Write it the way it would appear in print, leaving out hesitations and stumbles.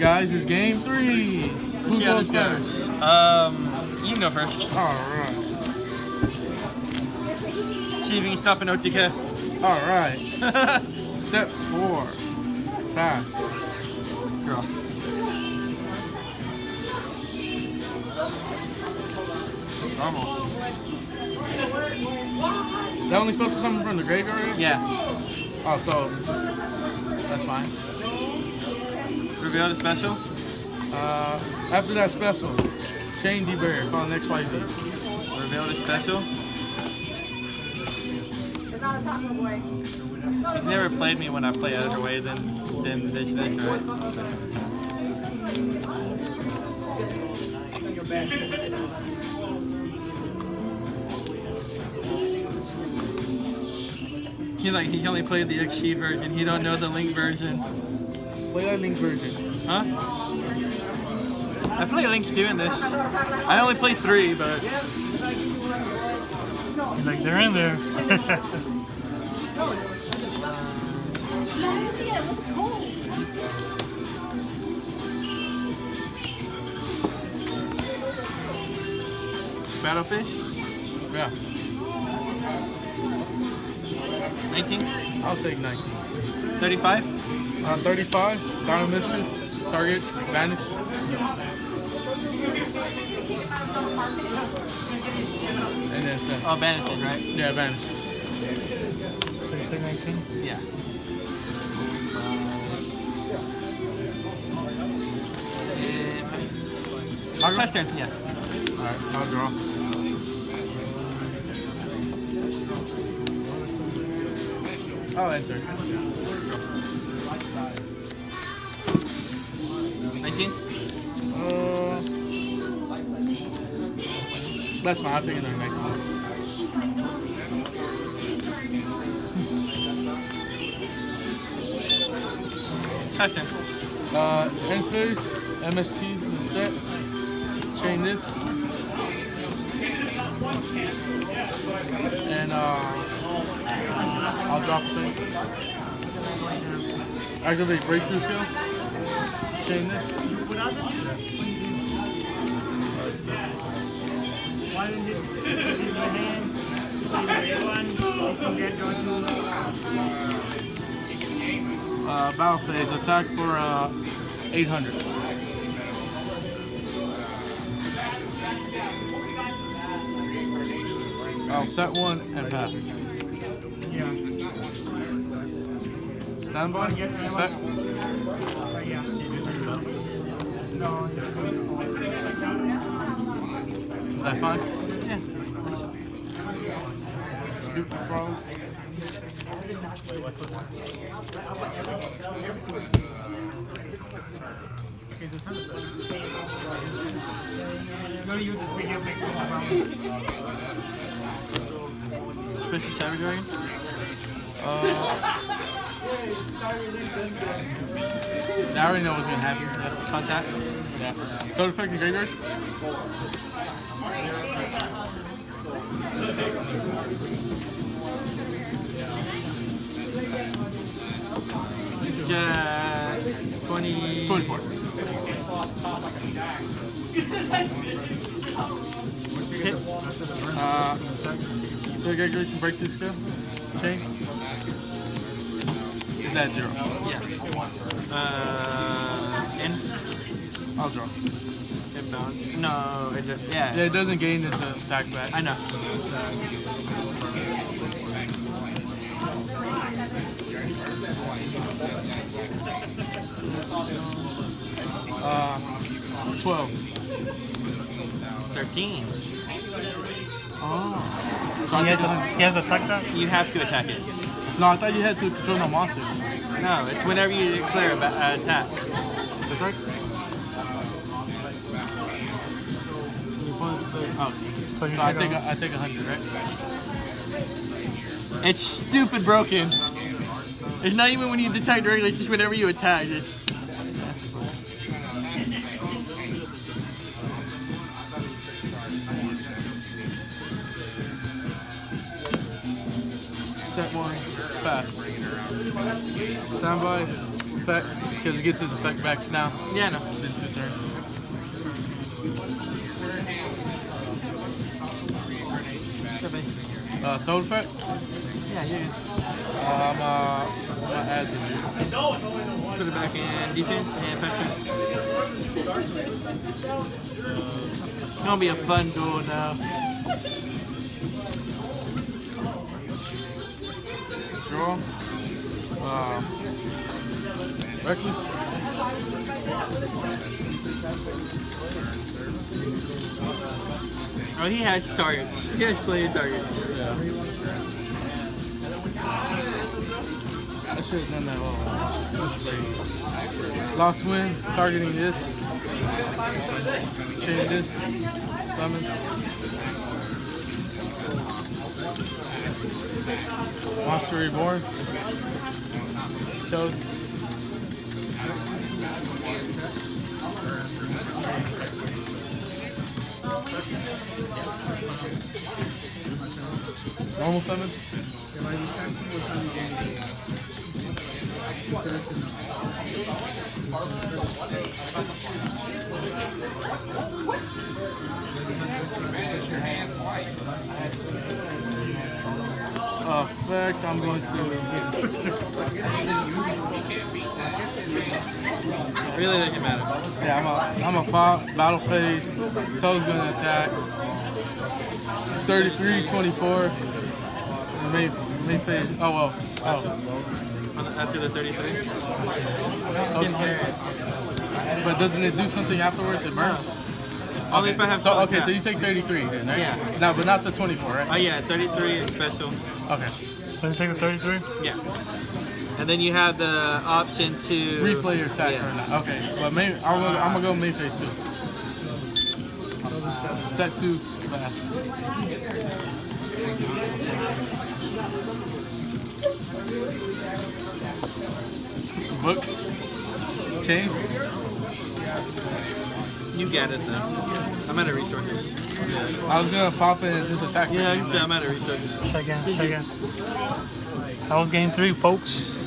Guys, it's game 3. Who goes first? You can go first. Alright. See if you can stop an OTK. Alright. Set 4. Fast. Draw. Normal. That only supposed to summon from the graveyard? Yeah. Oh, so that's fine. Reveal the special. After that special, chain debear, call an XYZ. Reveal the special. He's never played me when I play other way than this, right? He only played the XG version. He don't know the Link version. Play that Link version. Huh? I play Link 2 in this. I only play 3, but like they're in there. Battlefish. Yeah. 19. I'll take 19. 35. 35. Dino Mistress. Target. Vanish. And then set. Oh, banishes, right? Yeah, vanish. So you take 19? Yeah. Last turn, yeah. Alright, I'll draw. I'll enter. 19. That's fine. I'll take another 19. Last turn. End phase, MST set. Chain this. And I'll drop it. Activate breakthrough skill. Chain this. Battle phase, attack for 800. I'll set 1 and pass. Yeah. Standby. Effect. Is that fine? Yeah. Duke Frog. Twisted Cyber Dragon. I already know what's gonna happen. Contact. Yeah. So effect the graveyard. Yeah. 20. 24. Hit. So the graveyard can break this skill. Chain. Is that 0? Yeah. In. I'll draw. Inbound. No, it just, yeah. Yeah, it doesn't gain this attack back. I know. 12. 13. Oh. He has attack that? You have to attack it. No, I thought you had to control no monster. No, it's whenever you declare an attack. That's right? Oh. So you So I take 100, right? It's stupid broken. It's not even when you attack directly, it's just whenever you attack. It's... Set 1, fast. Standby, effect. Because it gets his effect back now. Yeah, no. In 2 turns. Toad effect? Yeah, you I'm gonna add the dude. put it back in defense and pressure. It's gonna be a fun duel now. Draw. Reckless. Oh, he has targets. He has plenty of targets. I should have done that all. Lost win, targeting this. Change this. Summon. Monster Reborn. Toad. Normal summon. Effect, I'm going to Really doesn't matter. yeah, I'm a pop, battle phase, Toad's gonna attack. 33, 24. Main phase. Oh well. Oh. After the 33? But doesn't it do something afterwards? It burns? Only if I have So something okay, like so you take 33 then, right? Yeah. No, but not the 24, right? Oh yeah, 33 is special. Okay. Let me take a 33. Yeah. And then you have the option to Replay your attack or not. Okay. But I'm gonna go main phase 2. Set 2 fast. Book. Chain. You get it though. I'm out of resources. Yeah. I was gonna pop in and just attack. Yeah, I'm out of resources. Check in. I was game 3, folks.